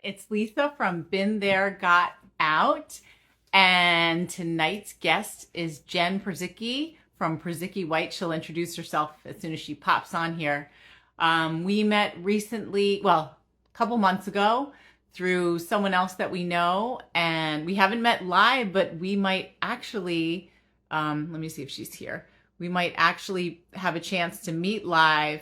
It's Lisa from Been There, Got Out. And tonight's guest is Jen Purzycki from Purzycki White. She'll introduce herself as soon as she pops on here. We met recently, well, a couple months ago through someone else that we know. And we haven't met live, but we might actually, let me see if she's here. We might actually have a chance to meet live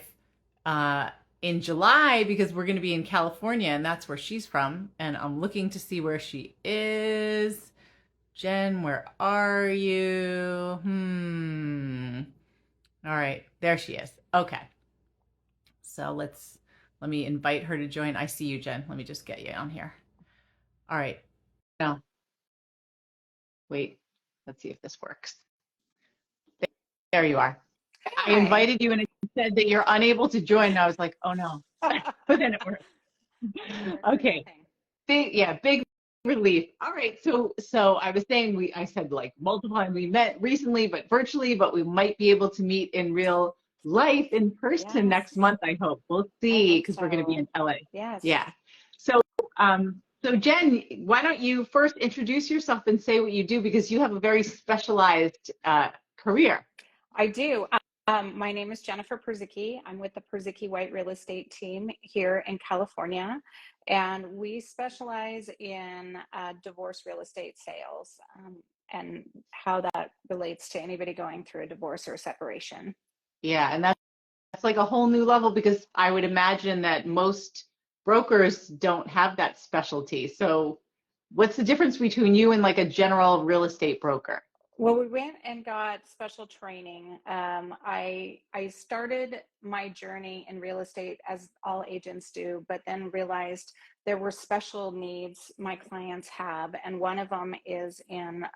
uh, in July because we're going to be in California and that's where she's from. And I'm looking to see where she is. Jen, where are you? All right, there she is. Okay. So let me invite her to join. I see you, Jen. Let me just get you on here. All right. Now, wait. Let's see if this works. There you are. I Hi. invited you and it said that you're unable to join. And I was like, oh no. But then it worked. Worked for Okay. nothing. Big relief. All right. So I was saying I said like multiple times we met recently, but virtually, but we might be able to meet in real life in person Yes, next month, I hope. We'll I see hope because we're going to be so. in LA. Yes. Yeah. So so Jen, why don't you first introduce yourself and say what you do because you have a very specialized career. I do. My name is Jennifer Purzycki. I'm with the Purzycki White Real Estate team here in California, and we specialize in divorce real estate sales and how that relates to anybody going through a divorce or a separation. Yeah, and that's like a whole new level because I would imagine that most brokers don't have that specialty. So, what's the difference between you and like a general real estate broker? Well, we went and got special training. I started my journey in real estate as all agents do, but then realized there were special needs my clients have, and one of them is in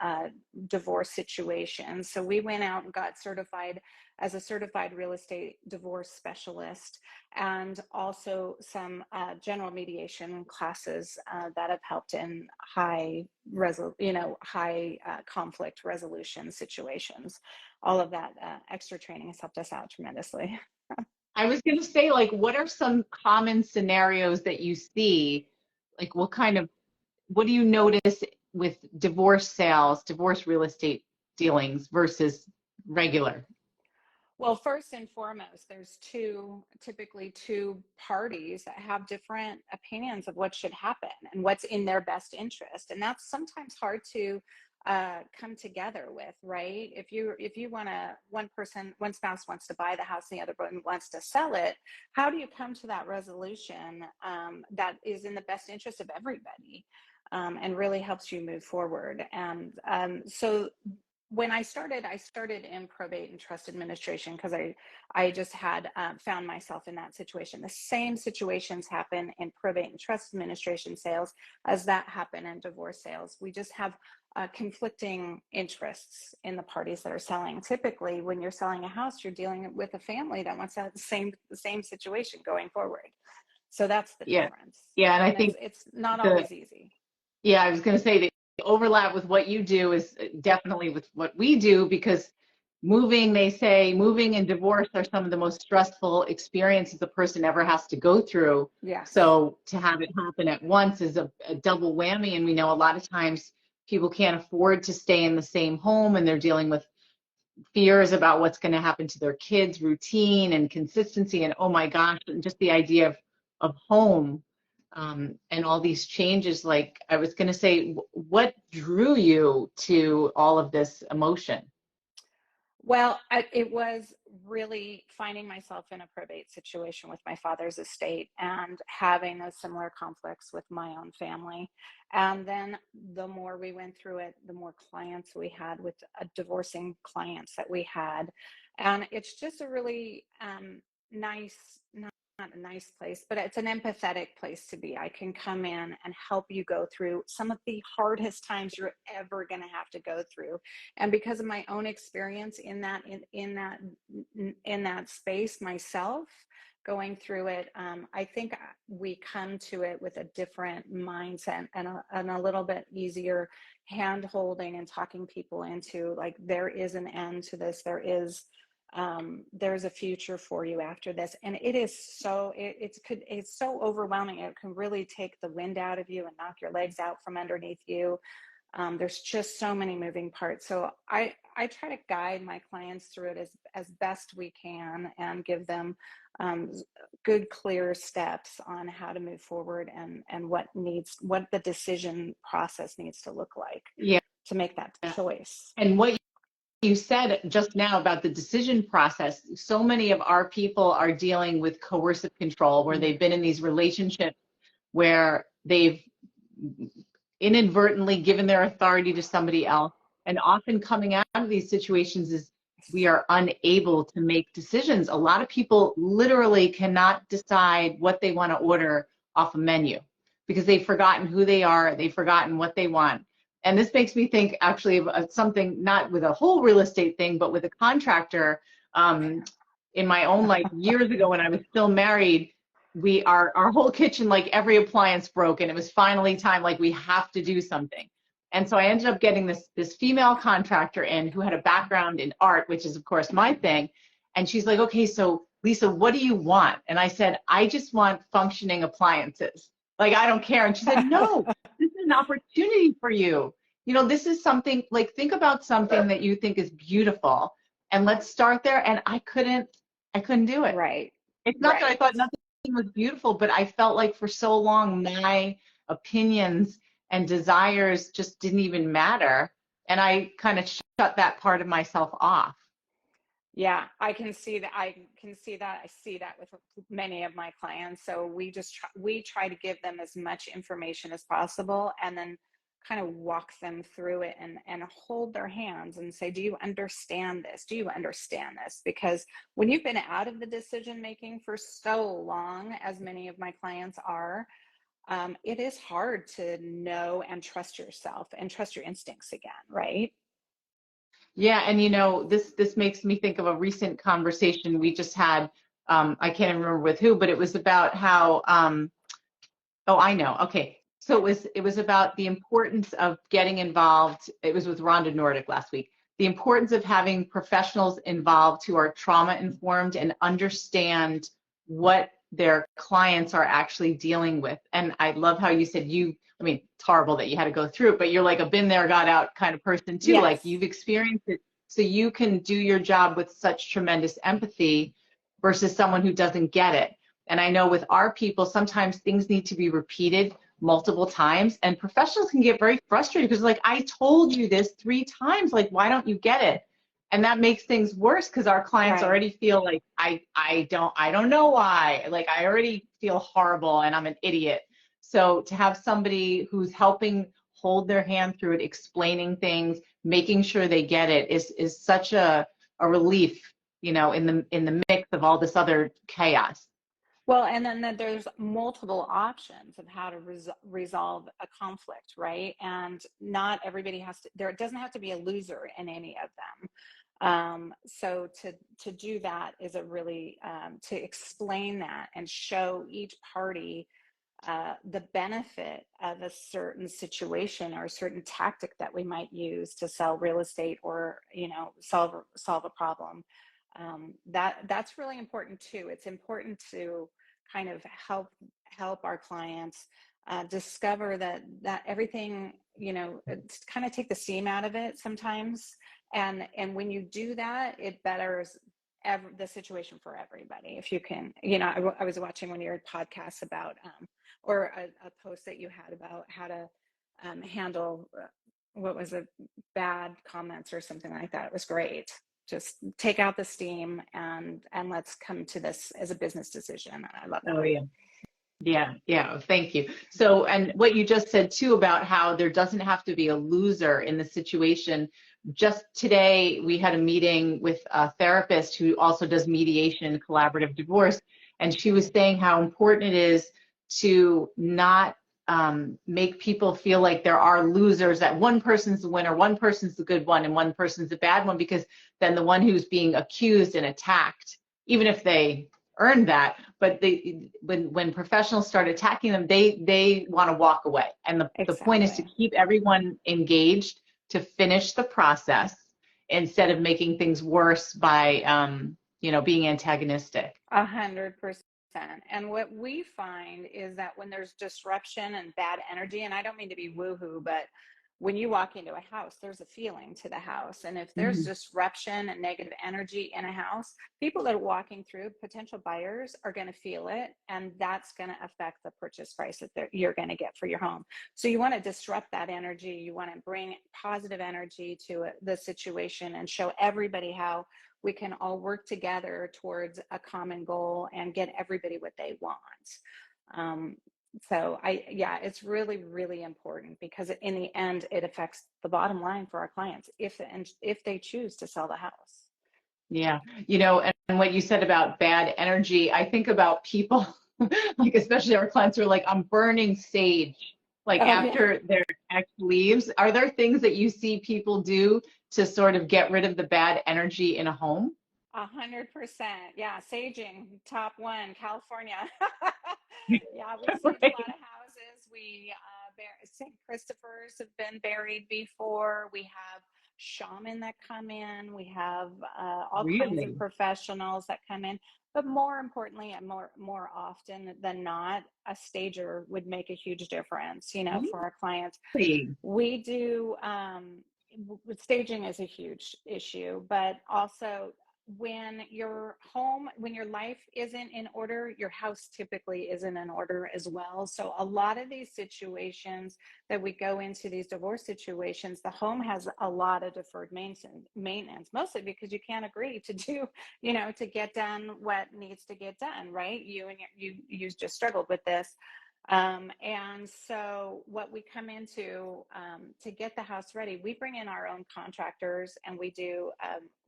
divorce situations. So we went out and got certified as a certified real estate divorce specialist, and also some general mediation classes that have helped in high conflict resolution situations. All of that extra training has helped us out tremendously. I was going to say, like, what are some common scenarios that you see? Like, what do you notice with divorce sales, divorce real estate dealings versus regular? Well, first and foremost, there's typically two parties that have different opinions of what should happen and what's in their best interest, and that's sometimes hard to come together with, right? If you want to, one spouse wants to buy the house and the other one wants to sell it, how do you come to that resolution that is in the best interest of everybody? And really helps you move forward. And so when I started in probate and trust administration because I just had found myself in that situation. The same situations happen in probate and trust administration sales as that happen in divorce sales. We just have conflicting interests in the parties that are selling. Typically, when you're selling a house, you're dealing with a family that wants to have the same situation going forward. So that's the Yeah. difference, Yeah, and I and think it's not the always easy. yeah, I was going to say the overlap with what you do is definitely with what we do because they say moving and divorce are some of the most stressful experiences a person ever has to go through. Yes. So to have it happen at once is a double whammy. And we know a lot of times people can't afford to stay in the same home and they're dealing with fears about what's going to happen to their kids, routine and consistency. And oh my gosh, and just the idea of home and all these changes. Like I was going to say, what drew you to all of this emotion? Well, it was really finding myself in a probate situation with my father's estate and having those similar conflicts with my own family. And then the more we went through it, the more clients we had with divorcing clients that we had. And it's just a really nice, not a nice place, but it's an empathetic place to be. I can come in and help you go through some of the hardest times you're ever going to have to go through, and because of my own experience in that space myself going through it, I think we come to it with a different mindset and a little bit easier hand holding and talking people into like there is an end to this. There is There's a future for you after this. And it is so, it's so overwhelming. It can really take the wind out of you and knock your legs out from underneath you. There's just so many moving parts. So I try to guide my clients through it as best we can and give them good, clear steps on how to move forward and what the decision process needs to look like Yeah. to make that choice. And what you said just now about the decision process, so many of our people are dealing with coercive control, where they've been in these relationships where they've inadvertently given their authority to somebody else. And often coming out of these situations is we are unable to make decisions. A lot of people literally cannot decide what they want to order off a menu because they've forgotten who they are, they've forgotten what they want. And this makes me think actually of something, not with a whole real estate thing, but with a contractor. In my own life, years ago when I was still married, our whole kitchen, like every appliance broke, and it was finally time, like we have to do something. And so I ended up getting this female contractor in who had a background in art, which is of course my thing. And she's like, okay, so Lisa, what do you want? And I said, I just want functioning appliances. Like, I don't care. And she said, no, this is an opportunity for you. You know, this is something, like, think about something that you think is beautiful and let's start there. And I couldn't do it. Right. It's not that I thought nothing was beautiful, but I felt like for so long my opinions and desires just didn't even matter. And I kind of shut that part of myself off. Yeah, I can see that. I see that with many of my clients. So we try to give them as much information as possible and then kind of walk them through it and hold their hands and say, do you understand this? Do you understand this? Because when you've been out of the decision making for so long, as many of my clients are, it is hard to know and trust yourself and trust your instincts again, right? Yeah, and you know, this makes me think of a recent conversation we just had. I can't even remember with who, but it was about how oh, I know. Okay. So it was about the importance of getting involved. It was with Rhonda Nordic last week. The importance of having professionals involved who are trauma informed and understand what their clients are actually dealing with. And I love how you said I mean, it's horrible that you had to go through it, but you're like a been there, got out kind of person too. Yes. Like you've experienced it. So you can do your job with such tremendous empathy versus someone who doesn't get it. And I know with our people, sometimes things need to be repeated multiple times, and professionals can get very frustrated because like, I told you this 3 times, like, why don't you get it? And that makes things worse because our clients Right. already feel like, I don't know why, like I already feel horrible and I'm an idiot. So to have somebody who's helping hold their hand through it, explaining things, making sure they get it is such a relief, you know, in the mix of all this other chaos. Well, and then there's multiple options of how to resolve a conflict, right? And not everybody it doesn't have to be a loser in any of them. So to do that is a really, to explain that and show each party the benefit of a certain situation or a certain tactic that we might use to sell real estate or, you know, solve a problem. That's really important too. It's important to kind of help our clients discover that everything, you know, kind of take the steam out of it sometimes. And when you do that, it betters the situation for everybody. If you can, you know, I was watching one of your podcasts about, or a post that you had about how to handle what was it, bad comments or something like that. It was great. Just take out the steam and let's come to this as a business decision. I love that. Oh yeah. Yeah, thank you. So, and what you just said too about how there doesn't have to be a loser in the situation. Just today, we had a meeting with a therapist who also does mediation, collaborative divorce, and she was saying how important it is to not make people feel like there are losers, that one person's the winner, one person's the good one, and one person's the bad one, because then the one who's being accused and attacked, even if they earned that, but when professionals start attacking them, they want to walk away. And the point is to keep everyone engaged, to finish the process instead of making things worse by, being antagonistic. 100%. And what we find is that when there's disruption and bad energy, and I don't mean to be woohoo, but when you walk into a house, there's a feeling to the house. And if there's Mhm. disruption and negative energy in a house, people that are walking through, potential buyers, are going to feel it. And that's going to affect the purchase price that you're going to get for your home. So you want to disrupt that energy. You want to bring positive energy to the situation and show everybody how we can all work together towards a common goal and get everybody what they want. Um, yeah, it's really, really important because in the end, it affects the bottom line for our clients if they choose to sell the house. Yeah. And what you said about bad energy, I think about people, like especially our clients who are like, I'm burning sage, like Oh yeah. after their ex leaves. Are there things that you see people do to sort of get rid of the bad energy in a home? 100%. Yeah, saging, top one, California. Yeah, we sage a lot Right. of houses. St. Christopher's have been buried before. We have shaman that come in. We have all kinds of Really? professionals that come in. But more importantly, and more often than not, a stager would make a huge difference, for our clients. Really? We do staging is a huge issue, but also when your life isn't in order, your house typically isn't in order as well. So a lot of these situations that we go into, these divorce situations, the home has a lot of deferred maintenance, mostly because you can't agree to do, to get done what needs to get done, right? You just struggled with this. And so what we come into to get the house ready, we bring in our own contractors and we do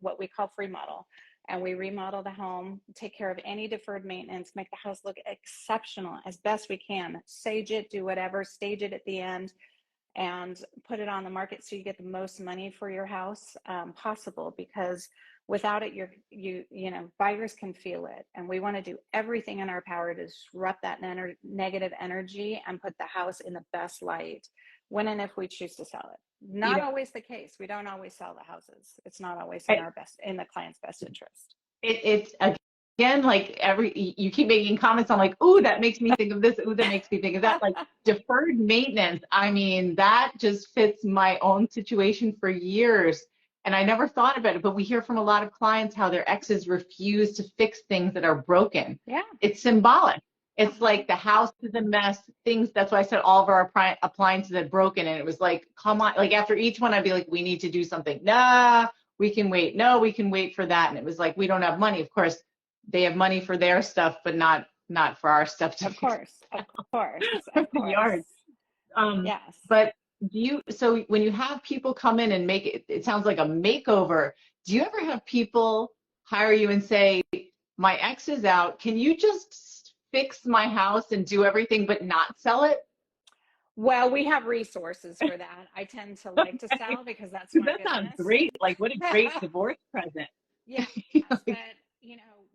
what we call free model. And we remodel the home, take care of any deferred maintenance, make the house look exceptional as best we can, sage it, do whatever, stage it at the end, and put it on the market so you get the most money for your house possible, because without it buyers can feel it, and we want to do everything in our power to disrupt that negative energy and put the house in the best light when and if we choose to sell it. You Not know, always the case. We don't always sell the houses. It's not always I, in the client's best interest. it's again like you keep making comments on like, ooh, that makes me think of this, ooh, that makes me think of that. Like deferred maintenance, I mean, that just fits my own situation for years. And I never thought about it, but we hear from a lot of clients how their exes refuse to fix things that are broken. Yeah. It's symbolic. It's Uh-huh. like the house is a mess, things. That's why I said all of our appliances had broken. And it was like, come on, like after each one, I'd be like, we need to do something. Nah, we can wait. No, we can wait for that. And it was like, we don't have money. Of course, they have money for their stuff, but not for our stuff to Of fix course. Of course. Of the course. yard. Um, Yes. but so when you have people come in and make it, it sounds like a makeover. Do you ever have people hire you and say, my ex is out, can you just fix my house and do everything but not sell it? Well, we have resources for that. I tend to like to Okay. sell because that's 'Cause my that sounds business. great. Like what a great divorce present. Yes, Like, but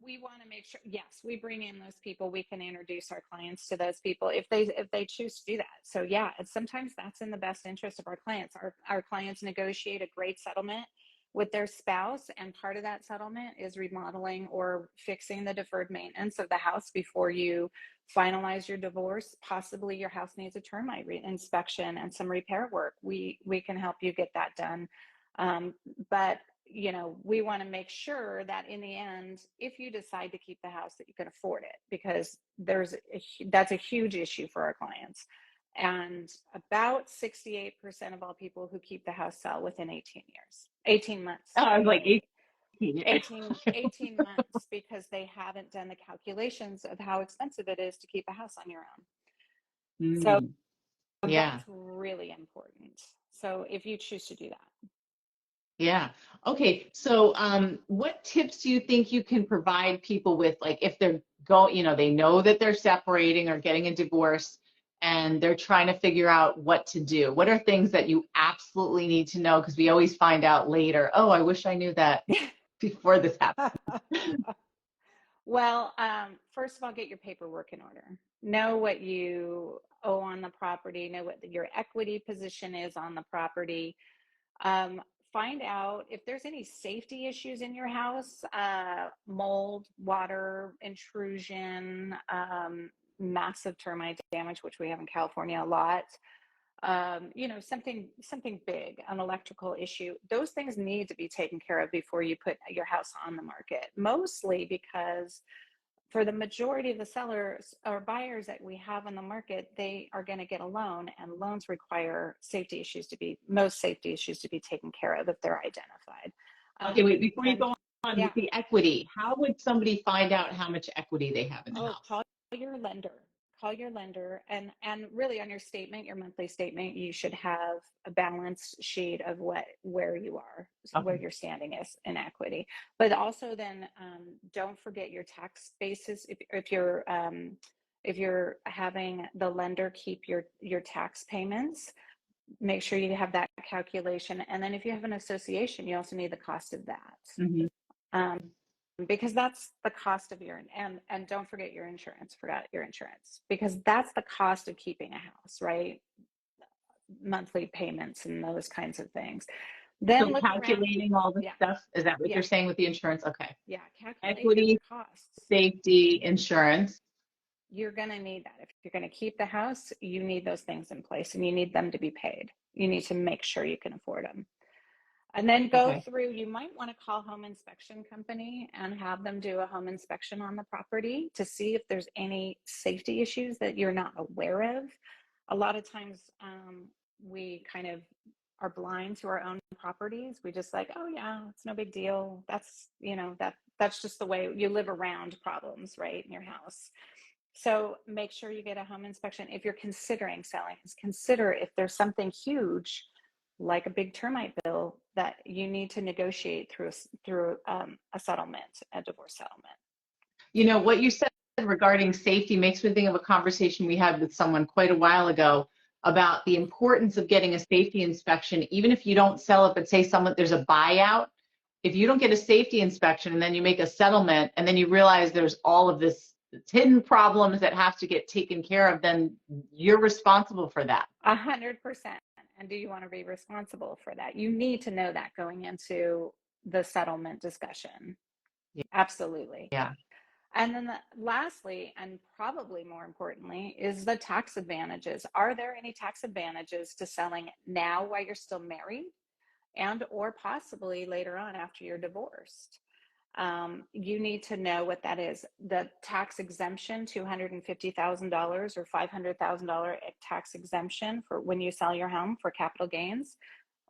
we want to make sure, yes, we bring in those people. We can introduce our clients to those people if they choose to do that. So yeah, sometimes that's in the best interest of our clients. Our clients negotiate a great settlement with their spouse, and part of that settlement is remodeling or fixing the deferred maintenance of the house before you finalize your divorce. Possibly your house needs a termite inspection and some repair work. We can help you get that done. But we want to make sure that in the end, if you decide to keep the house, that you can afford it, because that's a huge issue for our clients. And about 68% of all people who keep the house sell within 18 months, I was like okay? 18 years. 18 months, because they haven't done the calculations of how expensive it is to keep a house on your own. So Mm, yeah. that's really important. So if you choose to do that. Yeah. Okay. So, what tips do you think you can provide people with, like, if they're they know that they're separating or getting a divorce and they're trying to figure out what to do? What are things that you absolutely need to know? Because we always find out later, oh, I wish I knew that before this happened. Well, first of all, get your paperwork in order. Know what you owe on the property, know what your equity position is on the property. Um, find out if there's any safety issues in your house, mold, water intrusion, massive termite damage, which we have in California a lot. Something big, an electrical issue. Those things need to be taken care of before you put your house on the market. Mostly because for the majority of the sellers or buyers that we have on the market, they are going to get a loan, and loans require most safety issues to be taken care of if they're identified. Okay, wait, before you go on Yeah. with the equity, how would somebody find out how much equity they have in the house? Call your lender. Call your lender, and really on your statement, your monthly statement, you should have a balance sheet of where you are, where your standing is in equity. But also then don't forget your tax basis. If you're having the lender keep your tax payments, make sure you have that calculation. And then if you have an association, you also need the cost of that. Because that's the cost of and don't forget your insurance. Forgot your insurance, because that's the cost of keeping a house, right? Monthly payments and those kinds of things. Then so calculating all this stuff, is that what you're saying with the insurance? Okay. Yeah, Equity, costs, safety, insurance. You're going to need that. If you're going to keep the house, you need those things in place, and you need them to be paid. You need to make sure you can afford them. And then go through, you might want to call home inspection company and have them do a home inspection on the property to see if there's any safety issues that you're not aware of. A lot of times we kind of are blind to our own properties. We just like, oh yeah, it's no big deal. That's just the way you live around problems, right, in your house. So make sure you get a home inspection. If you're considering selling, consider if there's something huge like a big termite bill that you need to negotiate through a settlement, a divorce settlement. What you said regarding safety makes me think of a conversation we had with someone quite a while ago about the importance of getting a safety inspection, even if you don't sell it, but say there's a buyout. If you don't get a safety inspection and then you make a settlement and then you realize there's all of this hidden problems that have to get taken care of, then you're responsible for that. 100%. And do you want to be responsible for that? You need to know that going into the settlement discussion. Yeah. Absolutely. Yeah. And then lastly, and probably more importantly, is the tax advantages. Are there any tax advantages to selling now while you're still married, and or possibly later on after you're divorced? You need to know what that is. The tax exemption, $250,000 or $500,000 tax exemption for when you sell your home for capital gains.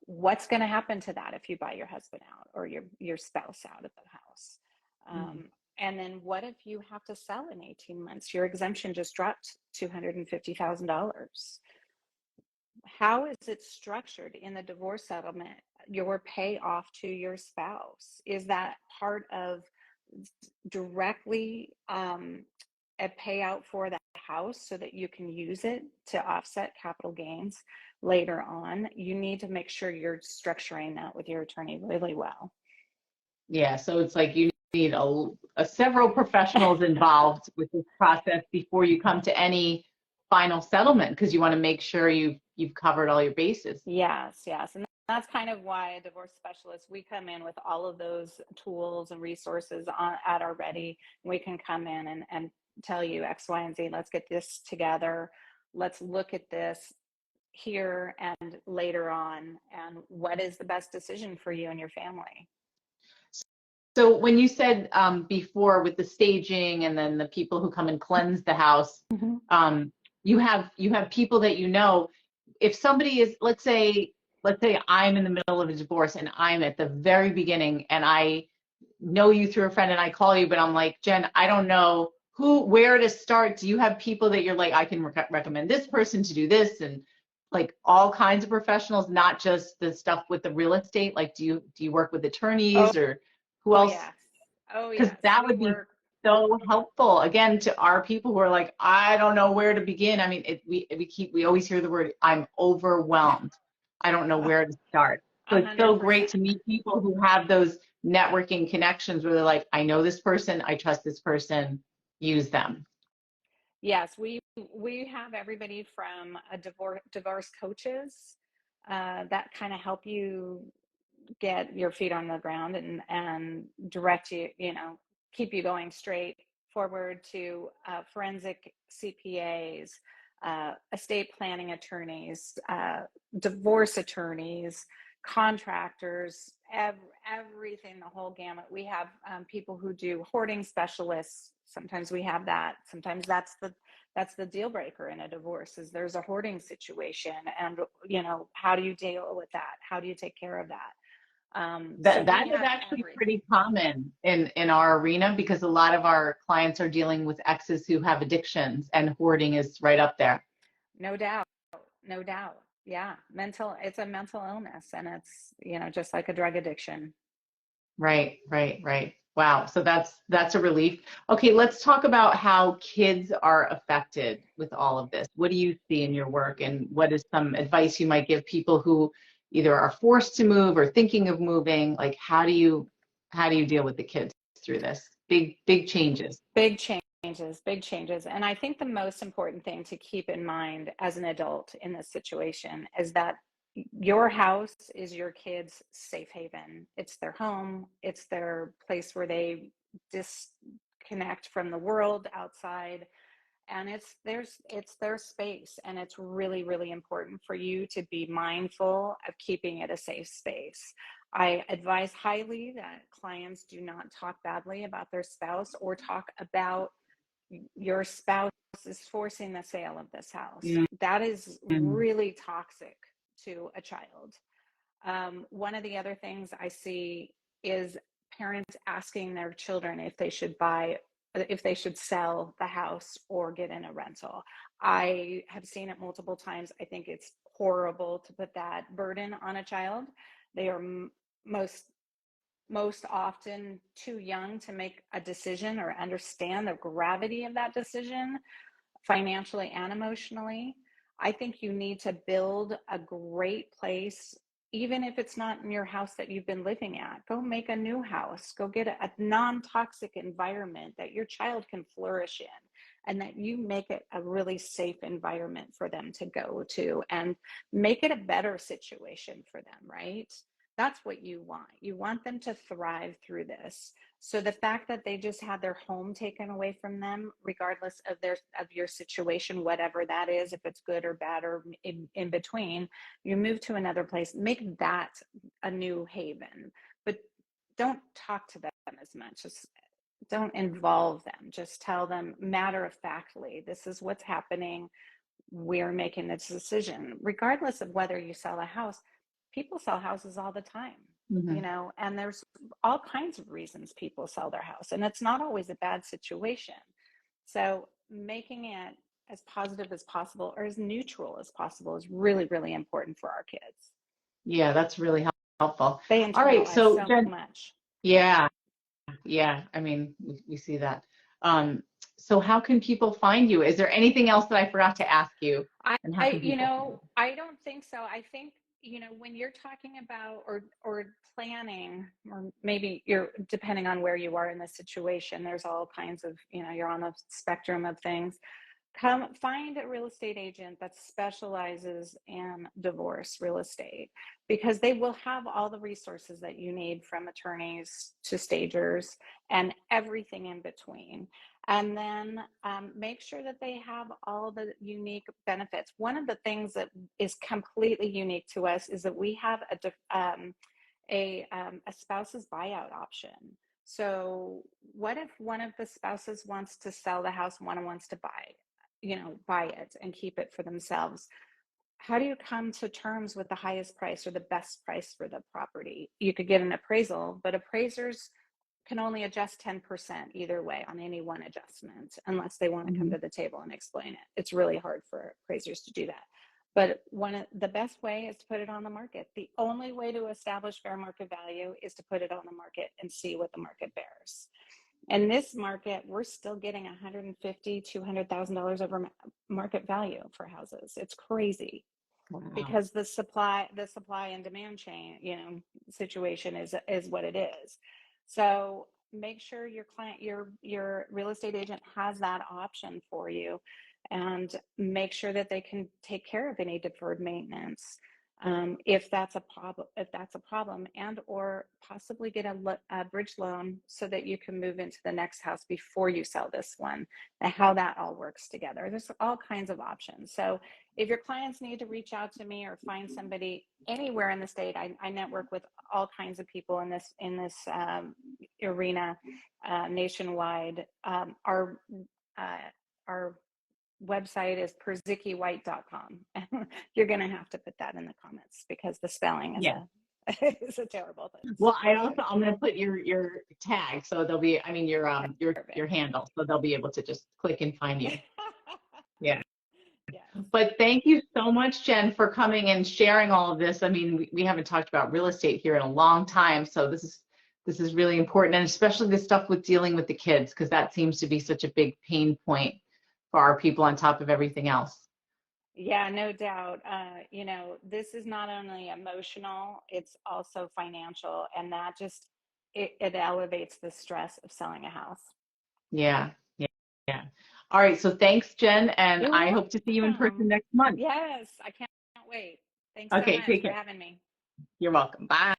What's going to happen to that if you buy your husband out or your spouse out of the house? And then what if you have to sell in 18 months? Your exemption just dropped $250,000. How is it structured in the divorce settlement? Your payoff to your spouse, is that part of directly a payout for the house so that you can use it to offset capital gains later on? You need to make sure you're structuring that with your attorney really well. Yeah, so it's like you need several professionals involved with this process before you come to any final settlement, because you want to make sure you've covered all your bases. Yes. And that's kind of why a divorce specialist, we come in with all of those tools and resources at our ready. We can come in and tell you X, Y, and Z. Let's get this together. Let's look at this here and later on, and what is the best decision for you and your family. So when you said before with the staging and then the people who come and cleanse the house, you have people that if somebody is, let's say I'm in the middle of a divorce and I'm at the very beginning and I know you through a friend and I call you, but I'm like, Jen, I don't know where to start. Do you have people that you're like, I can recommend this person to do this, and like all kinds of professionals, not just the stuff with the real estate? Like, do you work with attorneys or who else? Yes. Oh, because that would be so helpful again to our people who are like, I don't know where to begin. I mean, we always hear the word, I'm overwhelmed. I don't know where to start. So 100%. It's so great to meet people who have those networking connections where they're like, I know this person, I trust this person, use them. Yes, we have everybody from divorce coaches that kind of help you get your feet on the ground and direct you, keep you going straight forward to forensic CPAs, estate planning attorneys, divorce attorneys, contractors, everything, the whole gamut. We have people who do hoarding specialists. Sometimes we have that. Sometimes that's the deal breaker in a divorce, is there's a hoarding situation, and how do you deal with that? How do you take care of that? So That we is have actually everything. pretty common in our arena, because a lot of our clients are dealing with exes who have addictions, and hoarding is right up there. No doubt. No doubt. Yeah. It's a mental illness, and it's, just like a drug addiction. Right, right, right. Wow. So that's a relief. Okay, let's talk about how kids are affected with all of this. What do you see in your work, and what is some advice you might give people who either are forced to move or thinking of moving? Like, how do you deal with the kids through this? Big changes. Big changes. And I think the most important thing to keep in mind as an adult in this situation is that your house is your kids' safe haven. It's their home, it's their place where they disconnect from the world outside, and it's their space, and it's really, really important for you to be mindful of keeping it a safe space. I advise highly that clients do not talk badly about their spouse, or talk about your spouse is forcing the sale of this house. That is Mm. really toxic to a child. One of the other things I see is parents asking their children if they should sell the house or get in a rental. I have seen it multiple times. I think it's horrible to put that burden on a child. They are most most often too young to make a decision or understand the gravity of that decision, financially and emotionally. I think you need to build a great place, even if it's not in your house that you've been living at. Go make a new house, go get a non-toxic environment that your child can flourish in, and that you make it a really safe environment for them to go to, and make it a better situation for them, right? That's what you want. You want them to thrive through this. So the fact that they just had their home taken away from them, regardless of your situation, whatever that is, if it's good or bad or in between, you move to another place, make that a new haven. But don't talk to them as much. Just don't involve them. Just tell them matter of factly, this is what's happening. We're making this decision, regardless of whether you sell a house. People sell houses all the time, Mhm. and there's all kinds of reasons people sell their house, and it's not always a bad situation. So making it as positive as possible, or as neutral as possible, is really, really important for our kids. Yeah, that's really helpful. They All right, internalize so so Jen, much. yeah, yeah. I mean, we see that. So how can people find you? Is there anything else that I forgot to ask you? And how can people find you? I don't think so. I think, when you're talking about, or planning, or maybe you're, depending on where you are in the situation, there's all kinds of, you're on the spectrum of things. Come find a real estate agent that specializes in divorce real estate, because they will have all the resources that you need, from attorneys to stagers and everything in between. And then make sure that they have all the unique benefits. One of the things that is completely unique to us is that we have a spouse's buyout option. So what if one of the spouses wants to sell the house, one wants to buy it and keep it for themselves? How do you come to terms with the highest price or the best price for the property? You could get an appraisal, but appraisers can only adjust 10% either way on any one adjustment, unless they want to come Mhm. to the table and explain it. It's really hard for appraisers to do that. But the best way is to put it on the market. The only way to establish fair market value is to put it on the market and see what the market bears. In this market, we're still getting $150,000, $200,000 over market value for houses. It's crazy, Wow. because the supply and demand chain, situation is what it is. So make sure your real estate agent has that option for you, and make sure that they can take care of any deferred maintenance. if that's a problem, and or possibly get a bridge loan so that you can move into the next house before you sell this one, and how that all works together. There's all kinds of options. So if your clients need to reach out to me or find somebody anywhere in the state, I network with all kinds of people in this arena nationwide. Our website is purzyckiwhite.com. You're going to have to put that in the comments because the spelling is Yeah. is a terrible thing. Well, I'm going to put your tag, so they'll be, I mean, your handle, so they'll be able to just click and find you. Yeah. Yes. But thank you so much, Jen, for coming and sharing all of this. I mean, we haven't talked about real estate here in a long time, so this is really important, and especially the stuff with dealing with the kids, because that seems to be such a big pain point for our people on top of everything else. Yeah, no doubt. This is not only emotional, it's also financial, and that just it elevates the stress of selling a house. Yeah, yeah, yeah. All right, so thanks, Jen, and You're I hope to see you in person welcome. next month. Yes, I can't wait. Thanks so Okay, much take for care. having me. You're welcome. Bye.